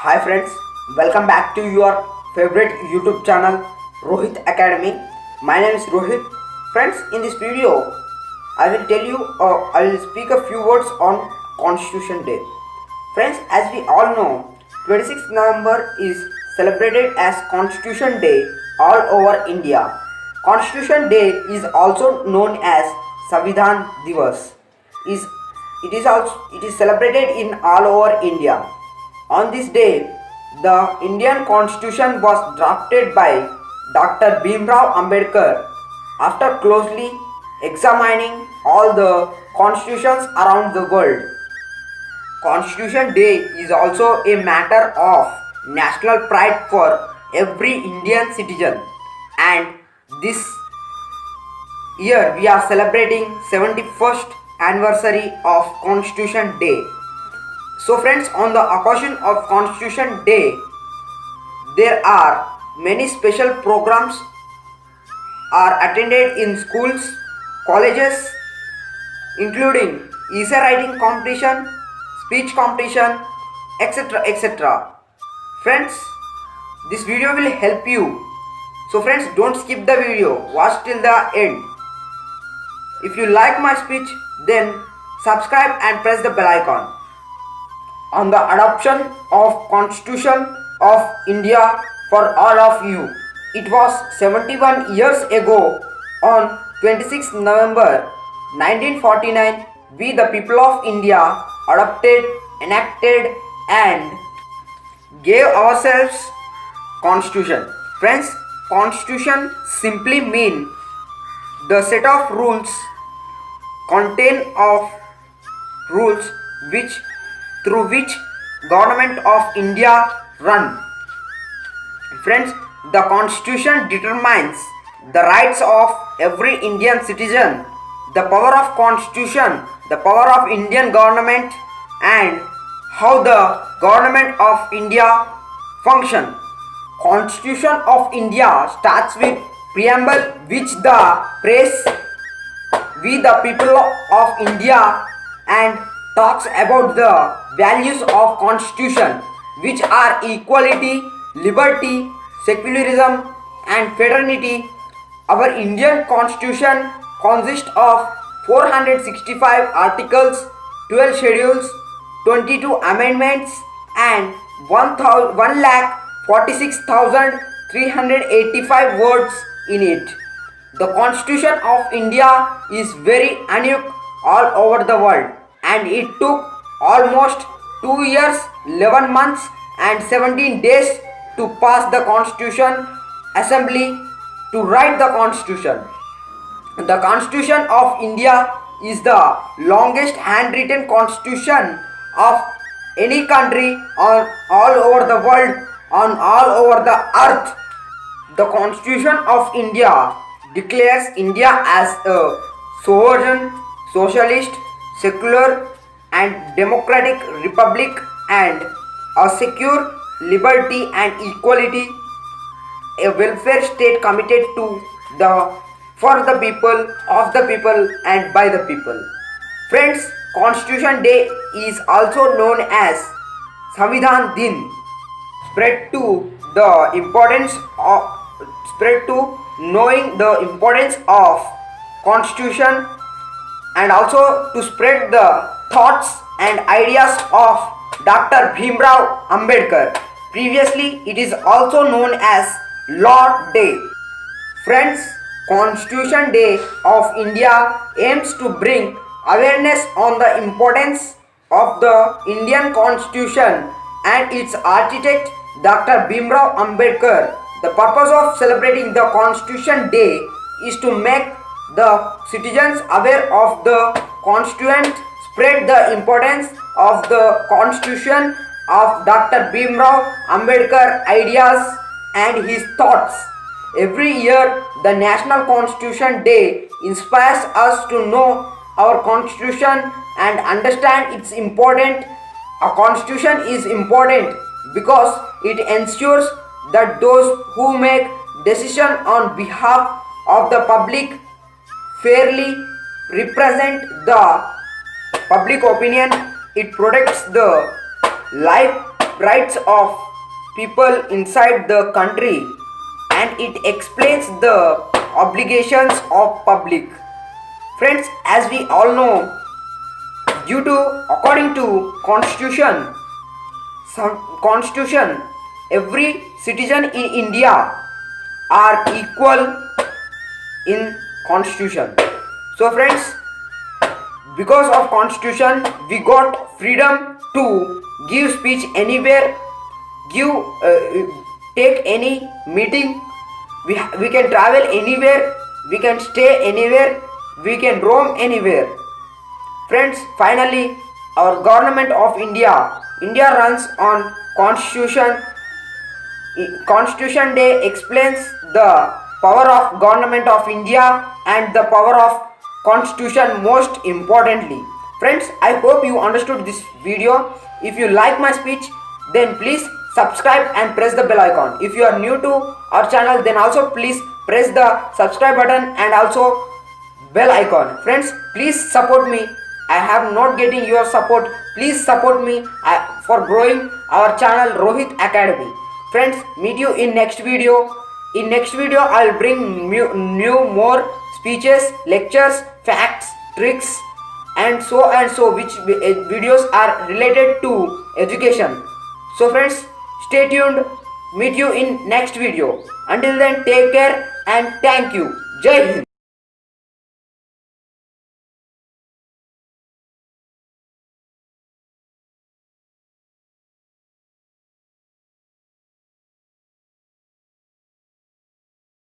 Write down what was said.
Hi friends, welcome back to your favorite YouTube channel Rohit Academy. My name is Rohit. Friends, in this video, I will speak a few words on Constitution Day. Friends, as we all know, 26th November is celebrated as Constitution Day all over India. Constitution Day is also known as Samvidhan Divas. Is it is celebrated in all over India. On this day, the Indian Constitution was drafted by Dr. Bhimrao Ambedkar after closely examining all the constitutions around the world. Constitution Day is also a matter of national pride for every Indian citizen, and this year we are celebrating 71st anniversary of Constitution Day. So friends, on the occasion of Constitution Day, there are many special programs are attended in schools, colleges, including essay writing competition, speech competition, etc. Friends, this video will help you. So friends, don't skip the video, watch till the end. If you like my speech, then subscribe and press the bell icon. On the adoption of Constitution of India for all of you. It was 71 years ago on 26 November 1949 we the people of India adopted, enacted and gave ourselves Constitution. Friends, Constitution simply mean the set of rules through which government of India run. Friends, the Constitution determines the rights of every Indian citizen, the power of Constitution, the power of Indian government and how the government of India function. Constitution of India starts with preamble which the praise we the people of India and talks about the values of Constitution which are equality, liberty, secularism and fraternity. Our Indian Constitution consists of 465 articles, 12 schedules, 22 amendments and 1,46,385 words in it. The Constitution of India is very unique all over the world, and it took almost 2 years, 11 months and 17 days to pass the Constitution Assembly to write the Constitution. The Constitution of India is the longest handwritten constitution of any country on all over the world, on all over the earth. The Constitution of India declares India as a sovereign, socialist, secular and democratic republic and a secure, liberty and equality, a welfare state committed to for the people, of the people and by the people. Friends, Constitution Day is also known as Samvidhan Din, spread to knowing the importance of Constitution and also to spread the thoughts and ideas of Dr. Bhimrao Ambedkar. Previously, it is also known as Law Day. Friends, Constitution Day of India aims to bring awareness on the importance of the Indian Constitution and its architect Dr. Bhimrao Ambedkar. The purpose of celebrating the Constitution Day is to make the citizens aware of the Constitution, spread the importance of the Constitution of Dr. Bhimrao Ambedkar ideas and his thoughts. Every year, the National Constitution Day inspires us to know our Constitution and understand its importance. A Constitution is important because it ensures that those who make decisions on behalf of the public fairly represent the public opinion. It protects the life, rights of people inside the country, and it explains the obligations of public. Friends, as we all know, according to constitution, every citizen in India are equal in constitution. So friends, because of constitution we got freedom to give speech anywhere, give take any meeting, we can travel anywhere, we can stay anywhere, we can roam anywhere. Friends, finally, our government of India runs on constitution. Constitution Day explains the power of government of India and the power of constitution most importantly. Friends, I hope you understood this video. If you like my speech, then please subscribe and press the bell icon. If you are new to our channel, then also please press the subscribe button and also bell icon. Friends, please support me. I have not getting your support. Please support me for growing our channel Rohit Academy. Friends, meet you in next video. In next video, I'll bring new more speeches, lectures, facts, tricks, and so which videos are related to education. So friends, stay tuned. Meet you in next video. Until then, take care and thank you. Jai Hind.